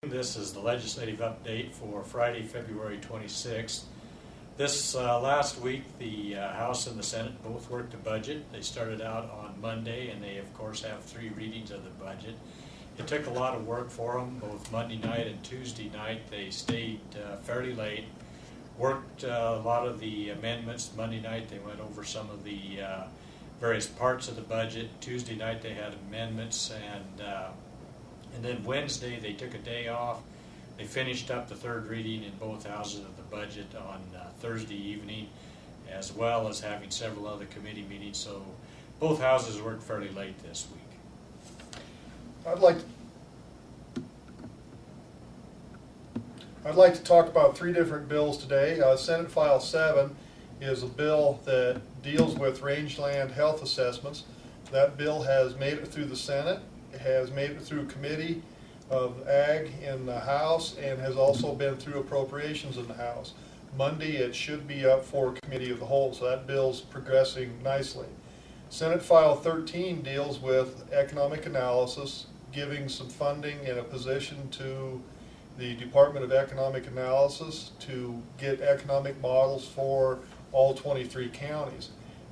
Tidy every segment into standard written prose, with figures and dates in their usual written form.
This is the legislative update for Friday, February 26th. This last week, the House and the Senate both worked the budget. They started out on Monday, and they, of course, have 3 readings of the budget. It took a lot of work for them, both Monday night and Tuesday night. They stayed fairly late, worked a lot of the amendments. Monday night, they went over some of the various parts of the budget. Tuesday night, they had amendments, and then Wednesday, they took a day off. They finished up the 3rd reading in both houses of the budget on Thursday evening, as well as having several other committee meetings. So both houses worked fairly late this week. I'd like to talk about 3 different bills today. Senate File 7 is a bill that deals with rangeland health assessments. That bill has made it through the Senate. It has made it through Committee of Ag in the House and has also been through Appropriations in the House. Monday it should be up for Committee of the Whole, so that bill's progressing nicely. Senate File 13 deals with economic analysis, giving some funding and a position to the Department of Economic Analysis to get economic models for all 23 counties.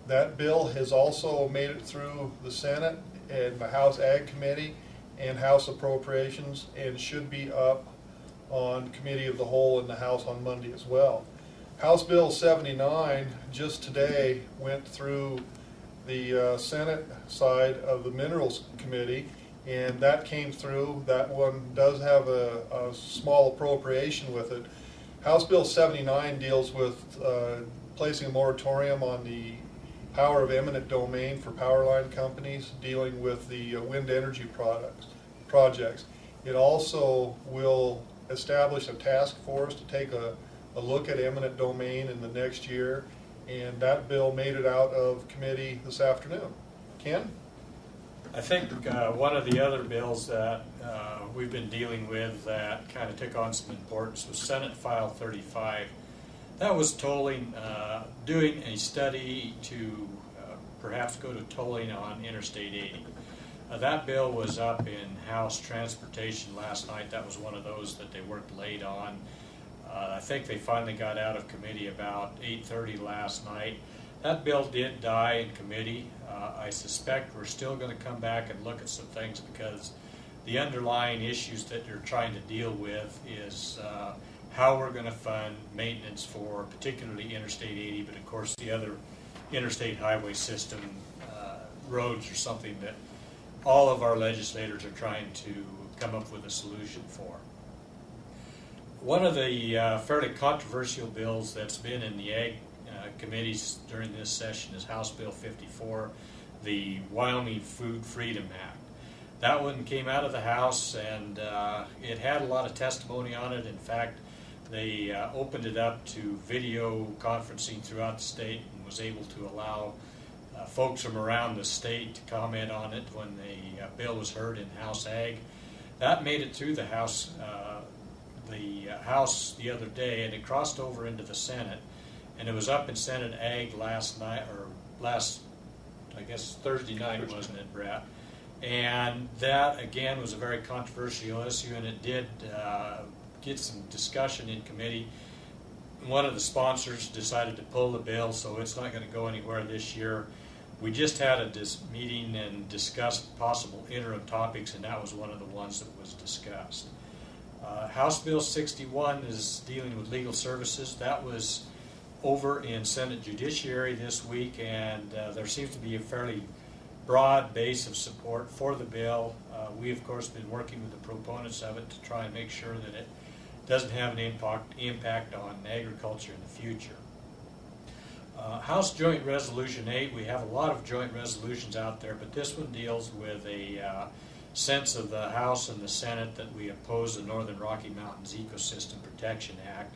That bill has also made it through the Senate and the House Ag Committee and House Appropriations and should be up on Committee of the Whole in the House on Monday as well. House Bill 79 just today went through the Senate side of the Minerals Committee, and that came through. That one does have a small appropriation with it. House Bill 79 deals with placing a moratorium on the power of eminent domain for power line companies dealing with the wind energy projects. It also will establish a task force to take a look at eminent domain in the next year, and that bill made it out of committee this afternoon. Ken? I think one of the other bills that we've been dealing with that kind of took on some importance was Senate File 35. That was tolling, doing a study to perhaps go to tolling on Interstate 80. That bill was up in House Transportation last night. That was one of those that they worked late on. I think they finally got out of committee about 8:30 last night. That bill did die in committee. I suspect we're still going to come back and look at some things because the underlying issues that you're trying to deal with is how we're going to fund maintenance for particularly Interstate 80, but of course the other interstate highway system roads are something that all of our legislators are trying to come up with a solution for. One of the fairly controversial bills that's been in the Ag committees during this session is House Bill 54, the Wyoming Food Freedom Act. That one came out of the House, and it had a lot of testimony on it. In fact, they opened it up to video conferencing throughout the state and was able to allow folks from around the state to comment on it when the bill was heard in House Ag. That made it through the House the other day, and it crossed over into the Senate, and it was up in Senate Ag last night, or I guess Thursday night, wasn't it, Brett? And that again was a very controversial issue, and it did get some discussion in committee. One of the sponsors decided to pull the bill, so it's not going to go anywhere this year. We just had a meeting and discussed possible interim topics, and that was one of the ones that was discussed. House Bill 61 is dealing with legal services. That was over in Senate Judiciary this week, and there seems to be a fairly broad base of support for the bill. We, of course, been working with the proponents of it to try and make sure that it doesn't have an impact on agriculture in the future. House Joint Resolution 8, we have a lot of joint resolutions out there, but this one deals with a sense of the House and the Senate that we oppose the Northern Rocky Mountains Ecosystem Protection Act.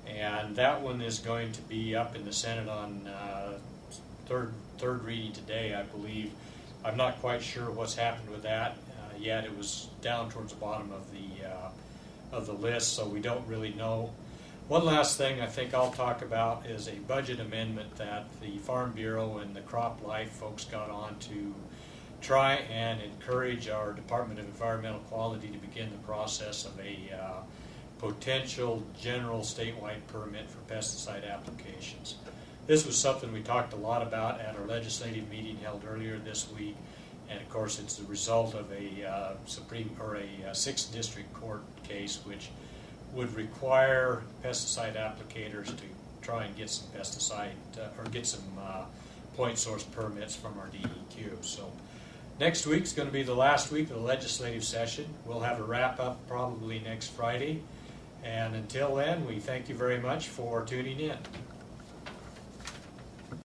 And that one is going to be up in the Senate on third reading today, I believe. I'm not quite sure what's happened with that yet. It was down towards the bottom of the list, so we don't really know. One last thing I think I'll talk about is a budget amendment that the Farm Bureau and the Crop Life folks got on to try and encourage our Department of Environmental Quality to begin the process of a potential general statewide permit for pesticide applications. This was something we talked a lot about at our legislative meeting held earlier this week, and of course it's the result of a a 6th District Court case which would require pesticide applicators to try and get some pesticide or get some point source permits from our DEQ. So next week's going to be the last week of the legislative session. We'll have a wrap up probably next Friday, and until then we thank you very much for tuning in.